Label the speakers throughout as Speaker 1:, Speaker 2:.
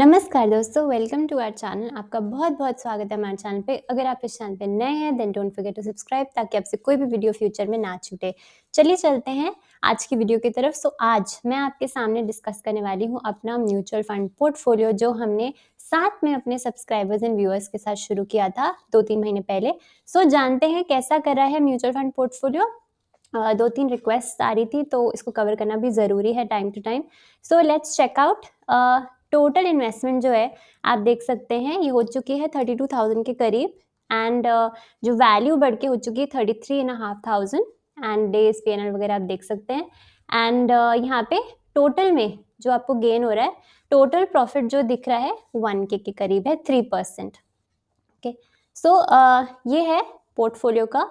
Speaker 1: नमस्कार दोस्तों, welcome to our channel. आपका बहुत-बहुत स्वागत है हमारे चैनल पे। अगर आप इस चैनल पे नए हैं then don't forget to subscribe ताकि आपसे कोई भी वीडियो फ्यूचर में ना छूटे। चलिए चलते हैं आज की वीडियो की तरफ। आज मैं आपके सामने डिस्कस करने वाली हूँ अपना म्यूचुअल फंड पोर्टफोलियो जो हमने साथ में अपने सब्सक्राइबर्स एंड व्यूअर्स के साथ शुरू किया था 2-3 महीने पहले। जानते हैं कैसा कर रहा है म्यूचुअल फंड पोर्टफोलियो। 2-3 रिक्वेस्ट आ रही थी तो इसको कवर करना भी ज़रूरी है time to time. Let's check out. Total investment जो है आप देख सकते हैं ये हो चुकी है 32,000 के करीब एंड जो वैल्यू बढ़ के हो चुकी है 33,500 एंड डेज पीएनएल वगैरह आप देख सकते हैं एंड यहाँ पे टोटल में जो आपको गेन हो रहा है टोटल प्रॉफिट जो दिख रहा है 1K के करीब है 3%। ओके ये है पोर्टफोलियो का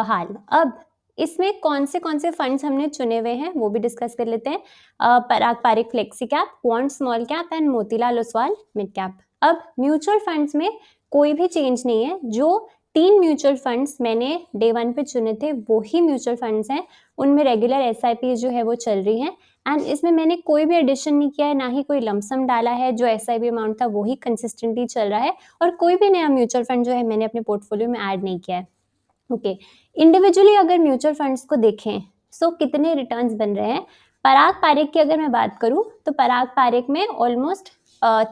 Speaker 1: हाल। अब इसमें कौन से फंड्स हमने चुने हुए हैं वो भी डिस्कस कर लेते हैं। Parag Parikh flexi cap, Quant small cap and Motilal Oswal mid cap. अब म्यूचुअल फंड्स में कोई भी चेंज नहीं है। जो 3 म्यूचुअल फंड्स मैंने डे 1 पे चुने थे वो ही म्यूचुअल फंड्स हैं, उनमें रेगुलर एसआईपी जो है वो चल रही है एंड इसमें मैंने कोई भी एडिशन नहीं किया है, ना ही कोई लमसम डाला है। जो एसआईपी अमाउंट था वही कंसिस्टेंटली चल रहा है और कोई भी नया म्यूचुअल फंड जो है मैंने अपने पोर्टफोलियो में ऐड नहीं किया है। ओके, इंडिविजुअली अगर म्यूचुअल फंड्स को देखें कितने रिटर्न्स बन रहे हैं। पराग पारिक की अगर मैं बात करूं तो पराग पारिक में ऑलमोस्ट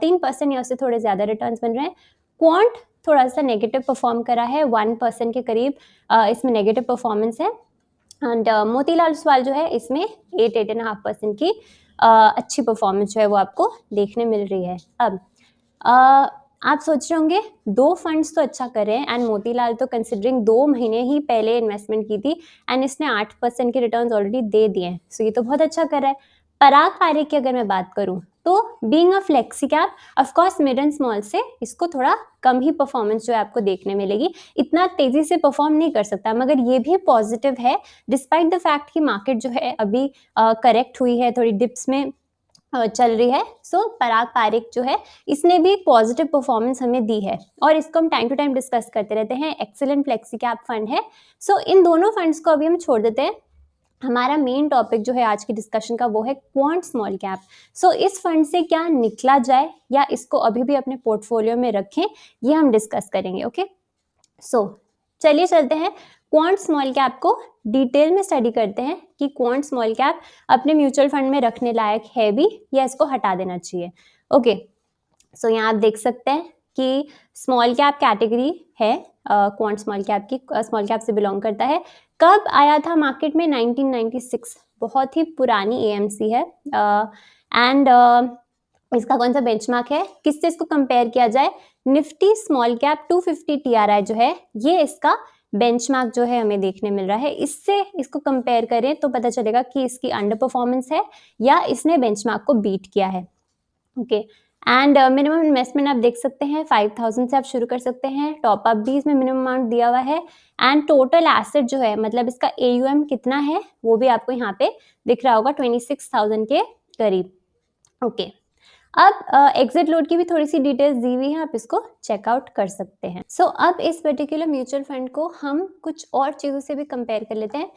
Speaker 1: 3% या उससे थोड़े ज़्यादा रिटर्न्स बन रहे हैं। क्वांट थोड़ा सा नेगेटिव परफॉर्म करा है, 1% के करीब इसमें नेगेटिव परफॉर्मेंस है एंड मोतीलाल ओसवाल जो है इसमें 8.5% की अच्छी परफॉर्मेंस जो है वो आपको देखने मिल रही है। अब आप सोच रहे होंगे 2 फंड्स तो अच्छा कर रहे हैं एंड मोतीलाल तो कंसिडरिंग 2 महीने ही पहले इन्वेस्टमेंट की थी एंड इसने 8% के रिटर्न्स ऑलरेडी दे दिए हैं, ये तो बहुत अच्छा कर रहा है। पराग पारिक की अगर मैं बात करूं तो being a flexi cap of course mid and small से इसको थोड़ा कम ही परफॉर्मेंस जो है आपको देखने मिलेगी, इतना तेजी से परफॉर्म नहीं कर सकता, मगर ये भी पॉजिटिव है डिस्पाइट द फैक्ट कि मार्केट जो है अभी करेक्ट हुई है, थोड़ी डिप्स में चल रही है। पराग पारिक जो है इसने भी एक पॉजिटिव परफॉर्मेंस हमें दी है और इसको हम टाइम टू टाइम डिस्कस करते रहते हैं। एक्सीलेंट फ्लेक्सी कैप फंड है। इन दोनों फंड्स को अभी हम छोड़ देते हैं। हमारा मेन टॉपिक जो है आज की डिस्कशन का वो है क्वांट स्मॉल कैप। इस फंड से क्या निकला जाए या इसको अभी भी अपने पोर्टफोलियो में रखें, ये हम डिस्कस करेंगे। ओके, चलिए चलते हैं क्वांट स्मॉल कैप को डिटेल में स्टडी करते हैं कि क्वांट स्मॉल कैप अपने म्यूचुअल फंड में रखने लायक है भी या इसको हटा देना चाहिए। ओके, यहाँ आप देख सकते हैं कि स्मॉल कैप कैटेगरी है, क्वांट स्मॉल कैप की, स्मॉल कैप से बिलोंग करता है। कब आया था मार्केट में? 1996, बहुत ही पुरानी एएमसी है एंड इसका कौन सा बेंचमार्क है, किससे इसको कंपेयर किया जाए? निफ्टी स्मॉल कैप 250 टीआरआई जो है ये इसका बेंचमार्क जो है हमें देखने मिल रहा है। इससे इसको कंपेयर करें तो पता चलेगा कि इसकी अंडर परफॉर्मेंस है या इसने बेंचमार्क को बीट किया है। ओके, एंड मिनिमम इन्वेस्टमेंट आप देख सकते हैं 5,000 से आप शुरू कर सकते हैं। टॉप अप भी इसमें मिनिमम अमाउंट दिया हुआ है एंड टोटल एसेट जो है मतलब इसका AUM कितना है वो भी आपको यहाँ पे दिख रहा होगा 26,000 के करीब। ओके, अब एग्जिट लोड की भी थोड़ी सी डिटेल्स दी हुई है, आप इसको चेकआउट कर सकते हैं। अब इस पर्टिकुलर म्यूचुअल फंड को हम कुछ और चीज़ों से भी कंपेयर कर लेते हैं।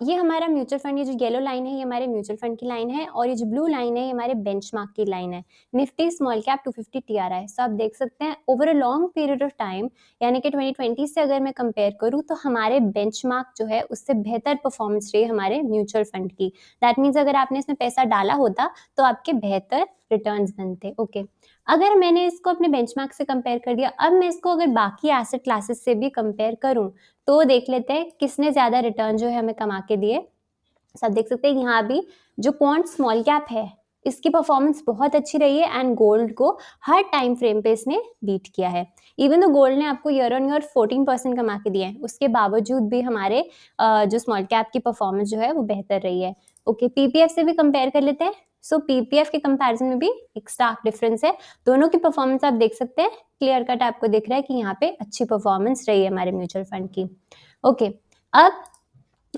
Speaker 1: ये हमारा म्यूचुअल फंड, ये जो येलो लाइन है ये हमारे म्यूचुअल फंड की लाइन है और ये जो ब्लू लाइन है ये हमारे बेंचमार्क की लाइन है, निफ्टी स्मॉल कैप 250 टीआरआई। आप देख सकते हैं over a long period of time, यानी कि 2020 से अगर मैं कंपेयर करूँ तो हमारे बेंचमार्क जो है उससे बेहतर परफॉर्मेंस रही है हमारे म्यूचुअल फंड की। दैट मीन्स अगर आपने इसमें पैसा डाला होता तो आपके बेहतर रिटर्न्स बनते। ओके, अगर मैंने इसको अपने बेंचमार्क से कंपेयर कर दिया, अब मैं इसको अगर बाकी एसेट क्लासेस से भी कंपेयर करूं तो देख लेते हैं किसने ज़्यादा रिटर्न जो है हमें कमा के दिए। सब देख सकते हैं यहाँ भी जो क्वांट स्मॉल कैप है इसकी परफॉर्मेंस बहुत अच्छी रही है एंड गोल्ड को हर टाइम फ्रेम पे इसने बीट किया है। इवन तो गोल्ड ने आपको ईयर ऑन ईयर 14% कमा के दिए हैं, उसके बावजूद भी हमारे जो स्मॉल कैप की परफॉर्मेंस जो है वो बेहतर रही है। ओके, पीपीएफ से भी कंपेयर कर लेते हैं। पीपीएफ के कंपैरिजन में भी एक स्टार्क डिफरेंस है। दोनों की परफॉर्मेंस आप देख सकते हैं, क्लियर कट आपको दिख रहा है कि यहाँ पे अच्छी परफॉर्मेंस रही है हमारे म्यूचुअल फंड की। ओके, अब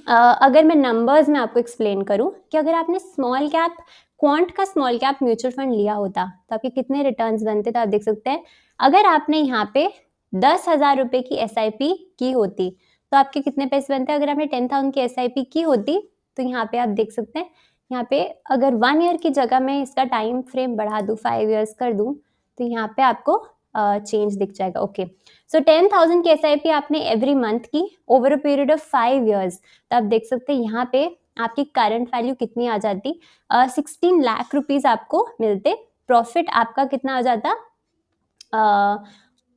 Speaker 1: अगर मैं नंबर्स में आपको एक्सप्लेन करूं कि अगर आपने स्मॉल कैप क्वांट का स्मॉल कैप म्यूचुअल फंड लिया होता तो आपके कितने रिटर्न्स बनते, तो आप देख सकते हैं अगर आपने यहाँ पे 10,000 रुपए की SIP की होती तो आपके कितने पैसे बनते हैं। अगर आपने 10,000 की SIP की होती तो यहाँ पे आप देख सकते हैं यहाँ पे अगर 1 ईयर की जगह मैं इसका टाइम फ्रेम बढ़ा दूँ, 5 ईयर्स कर दूँ, तो यहाँ पे आपको चेंज दिख जाएगा। ओके, सो 10,000 की एसआईपी आपने एवरी मंथ की over a period of 5 years, तो आप देख सकते हैं यहाँ पे आपकी करंट वैल्यू कितनी आ जाती, 16 लाख रुपीज आपको मिलते। प्रॉफिट आपका कितना आ जाता,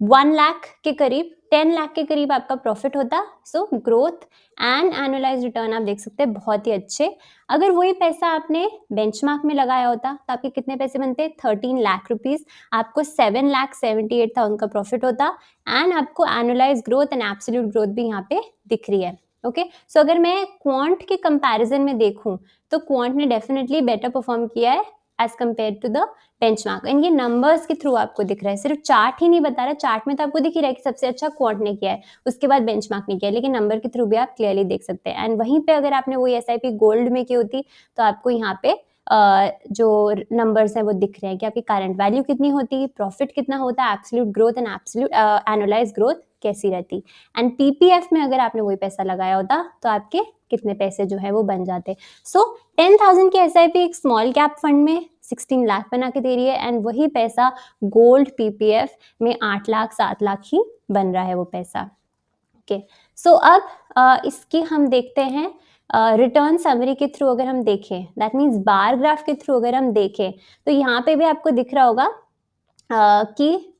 Speaker 1: 1 लाख के करीब, 10 लाख के करीब आपका प्रॉफिट होता। So growth and annualise return आप देख सकते हैं बहुत ही अच्छे। अगर वही पैसा आपने बेंचमार्क में लगाया होता तो आपके कितने पैसे बनते, 13 लाख रुपीज, आपको 7,78,000 का प्रॉफिट होता एंड आपको annualise growth and absolute growth भी यहाँ पे दिख रही है। ओके, सो अगर मैं क्वांट के कंपैरिजन में देखूं तो क्वांट ने डेफिनेटली बेटर परफॉर्म किया है as compare to the benchmark, and ये नंबर्स के थ्रू आपको दिख रहा है, सिर्फ चार्ट ही नहीं बता रहा, चार्ट में तो आपको दिख ही रहा है कि सबसे अच्छा क्वांट ने किया है, उसके बाद बेंचमार्क ने किया है, लेकिन नंबर के थ्रू भी आप क्लियरली देख सकते हैं। एंड वहीं पे अगर आपने वही एसआईपी गोल्ड में की होती तो आपको यहाँ पे जो नंबर्स हैं वो दिख रहे हैं कि आपकी करंट वैल्यू कितनी होती, प्रॉफिट कितना होता है, absolute growth and absolute annualise growth कैसी रहती। एंड पीपीएफ में अगर आपने वही पैसा लगाया होता तो आपके कितने पैसे जो है वो बन जाते। सो 10,000 की एसआईपी एक स्मॉल कैप फंड में 16 लाख बना के दे रही है, एंड वही पैसा गोल्ड पीपीएफ में 8 लाख 7 लाख ही बन रहा है वो पैसा। ओके, सो अब इसकी हम देखते हैं रिटर्न समरी के थ्रू अगर हम देखें, दैट मीन्स बार ग्राफ के थ्रू अगर हम देखें तो यहाँ पे भी आपको दिख रहा होगा कि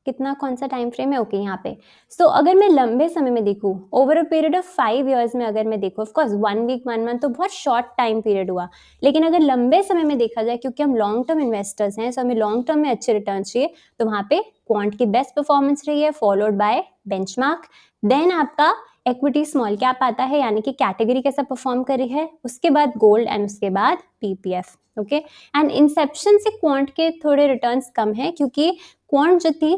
Speaker 1: कितना, कौन सा टाइम फ्रेम है। ओके, यहाँ पे सो अगर मैं लंबे समय में देखूँ, over a period of 5 years में अगर मैं देखूँ, ऑफ कोर्स 1 वीक 1 मंथ तो बहुत शॉर्ट टाइम पीरियड हुआ, लेकिन अगर लंबे समय में देखा जाए, क्योंकि हम लॉन्ग टर्म इन्वेस्टर्स हैं, सो हमें लॉन्ग टर्म में अच्छे रिटर्न चाहिए, तो वहाँ पे क्वांट की बेस्ट परफॉर्मेंस रही है, फॉलोड बाय बेंचमार्क, देन आपका इक्विटी स्मॉल कैप आता है, यानी कि कैटेगरी कैसा परफॉर्म करी है, उसके बाद गोल्ड एंड उसके बाद पीपीएफ। ओके, एंड इंसेप्शन से क्वांट के थोड़े रिटर्न्स कम है, क्योंकि क्वांट जो थी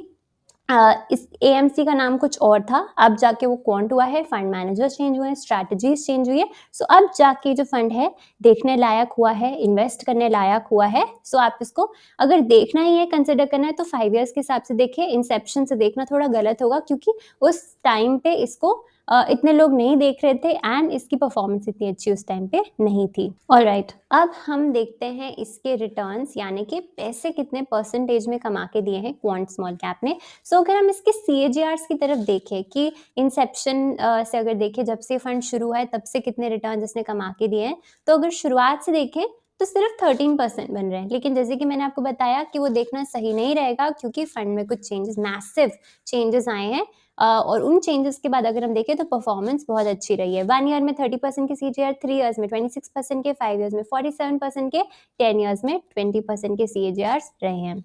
Speaker 1: इस एएमसी का नाम कुछ और था, अब जाके वो क्वांट हुआ है, फंड मैनेजर चेंज हुए हैं, स्ट्रैटेजीज चेंज हुई है, सो अब जाके जो फंड है देखने लायक हुआ है, इन्वेस्ट करने लायक हुआ है। सो आप इसको अगर देखना ही है, कंसिडर करना है, तो 5 ईयर्स के हिसाब से देखें, इंसेप्शन से देखना थोड़ा गलत होगा, क्योंकि उस टाइम पे इसको इतने लोग नहीं देख रहे थे एंड इसकी परफॉर्मेंस इतनी अच्छी उस टाइम पे नहीं थी। ऑलराइट, अब हम देखते हैं इसके रिटर्न्स, यानी कि पैसे कितने परसेंटेज में कमा के दिए हैं क्वांट स्मॉल कैप ने। सो अगर हम इसके सीएजीआर्स की तरफ देखें कि इंसेप्शन से अगर देखें, जब से फंड शुरू हुआ है तब से कितने रिटर्न इसने कमा के दिए हैं, तो अगर शुरुआत से देखें तो सिर्फ 13% बन रहे हैं, लेकिन जैसे कि मैंने आपको बताया कि वो देखना सही नहीं रहेगा, क्योंकि फंड में कुछ चेंजेस, मैसिव चेंजेस आए हैं, और उन चेंजेस के बाद अगर हम देखें तो परफॉर्मेंस बहुत अच्छी रही है। 1 ईयर में 30% की सीजीआर, 3 ईयर्स में 26% के, 5 ईयर्स में 47% के, 10 ईयर्स में 20% के सीजीआर रहे हैं।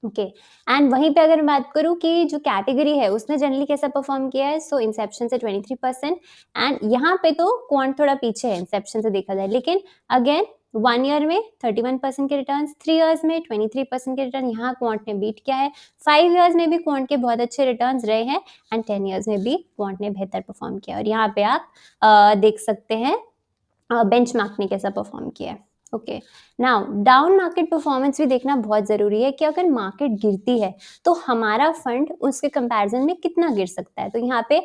Speaker 1: ओके, एंड वहीं पे अगर मैं बात करूँ कि जो कैटेगरी है उसने जनरली कैसा परफॉर्म किया है, सो इंसेप्शन से 23%, एंड यहाँ पे तो क्वांट थोड़ा पीछे है इंसेप्शन से देखा जाए, लेकिन अगेन 1 ईयर में 31% के रिटर्न, 3 ईयर्स में 23% के रिटर्न, यहाँ क्वांट ने बीट किया है, 5 ईयर्स में भी क्वांट के बहुत अच्छे रिटर्न रहे हैं, एंड 10 ईयर्स में भी क्वांट ने बेहतर परफॉर्म किया। और यहाँ पे आप देख सकते हैं बेंचमार्क ने कैसा परफॉर्म किया है। Okay, now down market performance भी देखना बहुत ज़रूरी है कि अगर मार्केट गिरती है तो हमारा फंड उसके कंपैरिजन में कितना गिर सकता है। तो यहाँ पे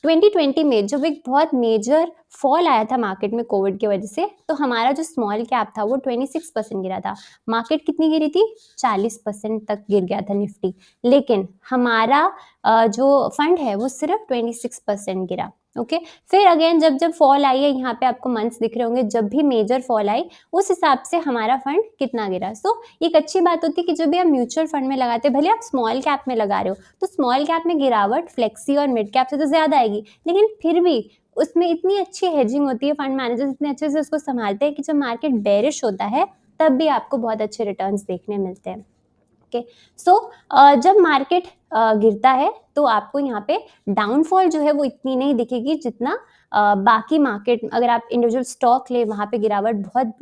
Speaker 1: 2020 में जब एक बहुत मेजर फॉल आया था मार्केट में कोविड की वजह से, तो हमारा जो स्मॉल कैप था वो 26% गिरा था। मार्केट कितनी गिरी थी, 40% तक गिर गया था निफ्टी, लेकिन हमारा जो फंड है वो सिर्फ 26% गिरा। ओके, फिर अगेन जब जब फॉल आई है, यहाँ पे आपको मंथ्स दिख रहे होंगे, जब भी मेजर फॉल आई उस हिसाब से हमारा फंड कितना गिरा। सो एक अच्छी बात होती है कि जब भी आप म्यूचुअल फंड में लगाते हैं, भले आप स्मॉल कैप में लगा रहे हो, तो स्मॉल कैप में गिरावट फ्लेक्सी और मिड कैप से तो ज़्यादा आएगी, लेकिन फिर भी उसमें इतनी अच्छी हेजिंग होती है, फंड मैनेजर्स इतने अच्छे से उसको संभालते हैं कि जब मार्केट बेरिश होता है तब भी आपको बहुत अच्छे रिटर्न्स देखने मिलते हैं। ओके, सो जब मार्केट गिरता है तो आपको यहाँ पे डाउनफॉल जो है वो इतनी नहीं दिखेगी जितना बाकी मार्केट, अगर आप इंडिविजुअल स्टॉक ले वहाँ पे गिरावट बहुत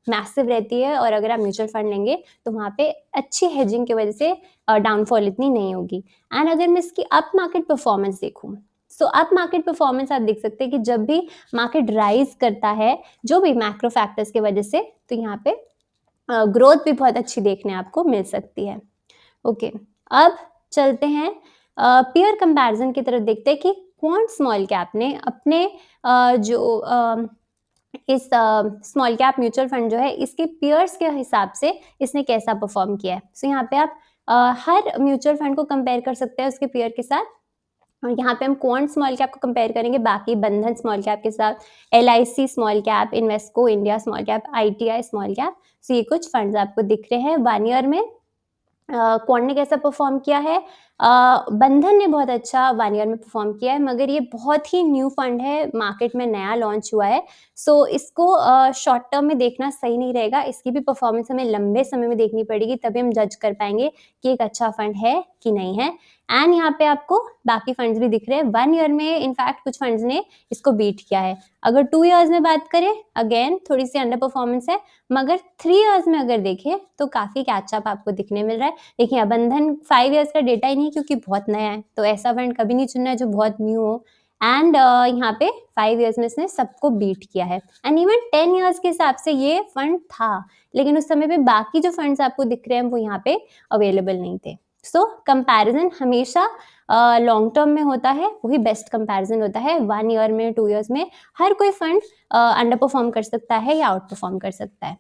Speaker 1: मैसिव रहती है, और अगर आप म्यूचुअल फंड लेंगे तो वहाँ पे अच्छी हेजिंग की वजह से डाउनफॉल इतनी नहीं होगी। एंड अगर मैं इसकी अप मार्केट परफॉर्मेंस देखूँ, सो अप मार्केट परफॉर्मेंस आप देख सकते हैं कि जब भी मार्केट राइज करता है जो भी मैक्रो फैक्टर्स की वजह से, तो यहाँ पे ग्रोथ भी बहुत अच्छी देखने आपको मिल सकती है। ओके, अब चलते हैं पीयर कंपैरिजन की तरफ, देखते हैं कि क्वांट स्मॉल कैप ने अपने जो इस स्मॉल कैप म्यूचुअल फंड जो है इसके पीयर्स के हिसाब से इसने कैसा परफॉर्म किया है। सो यहाँ पे आप हर म्यूचुअल फंड को कंपेयर कर सकते हैं उसके पीयर के साथ। और यहाँ पे हम क्वांट स्मॉल कैप को कंपेयर करेंगे बाकी बंधन स्मॉल कैप के साथ, LIC small cap, Invesco India small cap, ITI small cap. So ये कुछ फंड्स आपको दिख रहे हैं 1 ईयर में। क्वांट ने कैसा परफॉर्म किया है, बंधन ने बहुत अच्छा 1 ईयर में परफॉर्म किया है, मगर ये बहुत ही न्यू फंड है, मार्केट में नया लॉन्च हुआ है। सो इसको शॉर्ट टर्म में देखना सही नहीं रहेगा, इसकी भी परफॉर्मेंस हमें लंबे समय में देखनी पड़ेगी, तभी हम जज कर पाएंगे कि एक अच्छा फंड है कि नहीं है। एंड यहाँ पे आपको बाकी फंड्स भी दिख रहे हैं 1 ईयर में, इनफैक्ट कुछ फंड्स ने इसको बीट किया है। अगर 2 ईयर्स में बात करें, अगेन थोड़ी सी अंडर परफॉर्मेंस है, मगर 3 ईयर्स में अगर देखें तो काफी कैचअप आपको दिखने मिल रहा है। देखिए बंधन 5 ईयर्स का डेटा ही नहीं है क्योंकि बहुत नया है, तो ऐसा फंड कभी नहीं चुनना है जो बहुत न्यू हो। एंड यहाँ पे 5 ईयर्स में इसने सबको बीट किया है। एंड इवन 10 ईयर्स के हिसाब से ये फंड था, लेकिन उस समय पे बाकी जो फंड्स आपको दिख रहे हैं वो यहाँ पे अवेलेबल नहीं थे। सो कंपैरिजन हमेशा लॉन्ग टर्म में होता है, वही बेस्ट कंपैरिजन होता है। 1 ईयर में, 2 ईयर्स में हर कोई फंड अंडर परफॉर्म कर सकता है या आउट परफॉर्म कर सकता है।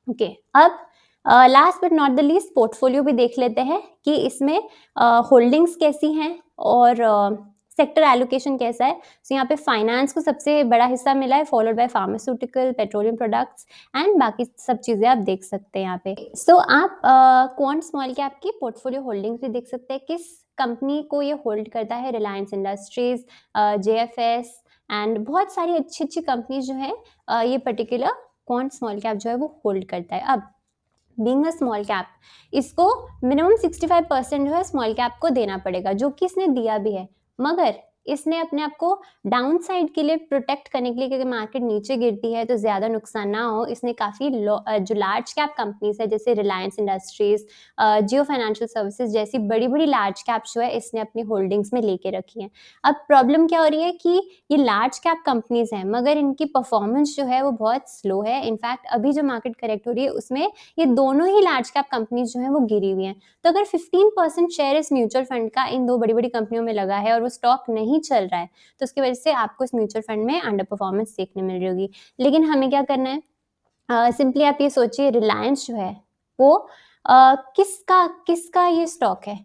Speaker 1: ओके, अब last but not the least portfolio भी देख लेते हैं कि इसमें होल्डिंग्स कैसी हैं और सेक्टर एलोकेशन कैसा है। सो यहाँ पे फाइनेंस को सबसे बड़ा हिस्सा मिला है, followed by pharmaceutical, petroleum products and बाकी सब चीज़ें आप देख सकते हैं यहाँ पे। सो आप क्वांट स्मॉल कैप की पोर्टफोलियो होल्डिंग्स भी देख सकते हैं, किस कंपनी को ये होल्ड करता है। रिलायंस इंडस्ट्रीज, JFS एंड बहुत सारी अच्छी अच्छी कंपनीज जो है ये पर्टिकुलर क्वांट स्मॉल कैप जो है वो होल्ड करता है। अब बीइंग अ स्मॉल कैप, इसको मिनिमम 65% जो है स्मॉल कैप को देना पड़ेगा, जो कि इसने दिया भी है। मगर इसने अपने आप को डाउन साइड के लिए प्रोटेक्ट करने के लिए, क्योंकि मार्केट नीचे गिरती है तो ज़्यादा नुकसान ना हो, इसने काफ़ी जो लार्ज कैप कंपनीज है जैसे रिलायंस इंडस्ट्रीज, जियो फाइनेंशियल सर्विसेज जैसी बड़ी बड़ी लार्ज कैप जो है इसने अपनी होल्डिंग्स में लेके रखी है। अब प्रॉब्लम क्या हो रही है कि ये लार्ज कैप कंपनीज हैं, मगर इनकी परफॉर्मेंस जो है वो बहुत स्लो है। इनफैक्ट अभी जो मार्केट करेक्ट हो रही है उसमें ये दोनों ही लार्ज कैप कंपनीज जो हैं वो गिरी हुई हैं। तो अगर 15% शेयर इस म्यूचुअल फंड का इन दो बड़ी बड़ी कंपनियों में लगा है और वो स्टॉक नहीं चल रहा है, तो उसकी वजह से आपको इस म्यूचुअल फंड में अंडर परफॉर्मेंस देखने मिल रही होगी। लेकिन हमें क्या करना है, सिंपली आप ये सोचिए, रिलायंस जो है वो किसका किसका ये स्टॉक है,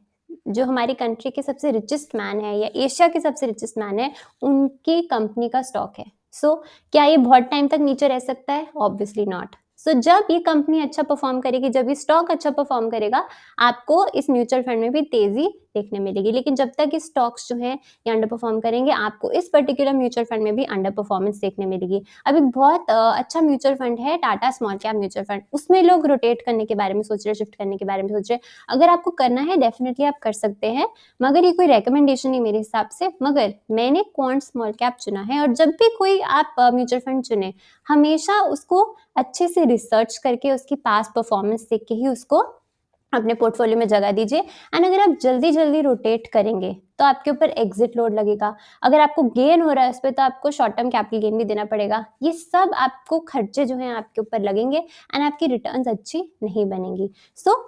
Speaker 1: जो हमारी कंट्री के सबसे रिचेस्ट मैन है या एशिया के सबसे रिचेस्ट मैन है, उनकी कंपनी का स्टॉक है। सो क्या ये बहुत टाइम तक नीचे रह सकता है? Obviously not. सो जब ये कंपनी अच्छा परफॉर्म करेगी, जब ये स्टॉक अच्छा परफॉर्म करेगा, आपको इस म्यूचुअल फंड में भी तेजी देखने मिलेगी। लेकिन जब तक ये स्टॉक्स जो हैं ये अंडर परफॉर्म करेंगे, आपको इस पर्टिकुलर म्यूचुअल फंड में भी अंडर परफॉर्मेंस देखने मिलेगी। अभी बहुत अच्छा म्यूचुअल फंड है Tata small cap mutual fund, उसमें लोग रोटेट करने के बारे में सोच रहे हैं, शिफ्ट करने के बारे में सोच रहे हैं। अगर आपको करना है डेफिनेटली आप कर सकते हैं, मगर ये कोई रिकमेंडेशन नहीं मेरे हिसाब से। मगर मैंने क्वांट स्मॉल कैप चुना है, और जब भी कोई आप म्यूचुअल फंड चुने, हमेशा उसको अच्छे से रिसर्च करके, उसकी पास्ट परफॉर्मेंस देख के ही उसको अपने पोर्टफोलियो में जगह दीजिए। एंड अगर आप जल्दी जल्दी रोटेट करेंगे तो आपके ऊपर एग्जिट लोड लगेगा। अगर आपको गेन हो रहा है उस पर, तो आपको शॉर्ट टर्म कैपिटल गेन भी देना पड़ेगा। ये सब आपको खर्चे जो हैं आपके ऊपर लगेंगे एंड आपकी रिटर्न्स अच्छी नहीं बनेंगी। सो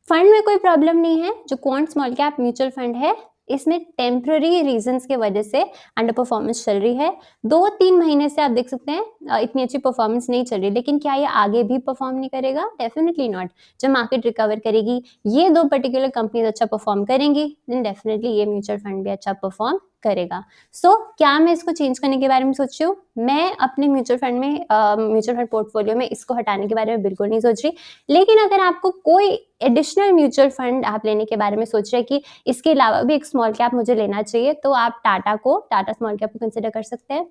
Speaker 1: फंड में कोई प्रॉब्लम नहीं है। जो quant small cap mutual fund है, इसमें टेम्पररी रीजंस के वजह से अंडर परफॉर्मेंस चल रही है। 2-3 महीने से आप देख सकते हैं इतनी अच्छी परफॉर्मेंस नहीं चल रही, लेकिन क्या ये आगे भी परफॉर्म नहीं करेगा? Definitely not. जब मार्केट रिकवर करेगी, ये दो पर्टिकुलर कंपनीज अच्छा परफॉर्म करेंगी, देन डेफिनेटली ये म्यूचुअल फंड भी अच्छा परफॉर्म करेगा। सो क्या मैं इसको चेंज करने के बारे में सोच रही हूँ? मैं अपने म्यूचुअल फंड में म्यूचुअल फंड पोर्टफोलियो में इसको हटाने के बारे में बिल्कुल नहीं सोच रही। लेकिन अगर आपको कोई एडिशनल म्यूचुअल फंड आप लेने के बारे में सोच रहे हैं कि इसके अलावा भी एक स्मॉल कैप मुझे लेना चाहिए, तो आप टाटा स्मॉल कैप को कंसिडर कर सकते हैं।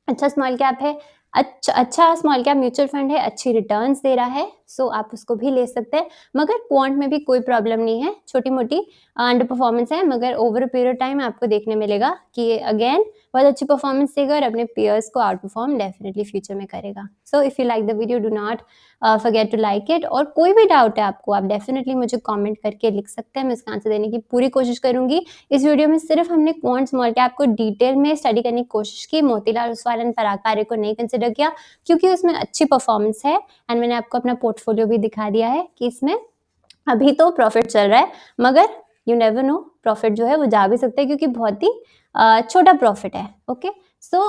Speaker 1: अच्छा स्मॉल कैप है, अच्छा स्मॉल कैप म्यूचुअल फंड है, अच्छी रिटर्न्स दे रहा है, सो आप उसको भी ले सकते हैं। मगर क्वांट में भी कोई प्रॉब्लम नहीं है, छोटी मोटी अंडर परफॉर्मेंस है, मगर ओवर अ पीरियड टाइम आपको देखने मिलेगा कि ये अगेन बहुत अच्छी परफॉर्मेंस देगा और अपने पेयर्स को आउट परफॉर्म डेफिनेटली फ्यूचर में करेगा। So if you like the video, do not forget to like it. और कोई भी डाउट है आपको, आप डेफिनेटली मुझे कमेंट करके लिख सकते हैं, मैं इसका आंसर देने की पूरी कोशिश करूंगी। इस वीडियो में सिर्फ हमने क्वांट स्मॉल कैप को डिटेल में स्टडी करने की कोशिश की, मोतीलाल ओसवाल एंड पराग पारे को नहीं कंसिडर किया क्योंकि उसमें अच्छी परफॉर्मेंस है। एंड मैंने आपको अपना पोर्टफोलियो भी दिखा दिया है कि इसमें अभी तो प्रॉफिट चल रहा है, मगर यू नेवर नो, प्रॉफिट जो है वो जा भी सकता है क्योंकि बहुत ही छोटा प्रॉफिट है। ओके, सो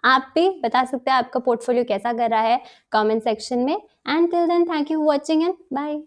Speaker 1: आप भी बता सकते हैं आपका पोर्टफोलियो कैसा कर रहा है कमेंट सेक्शन में। And till then thank you for watching and bye.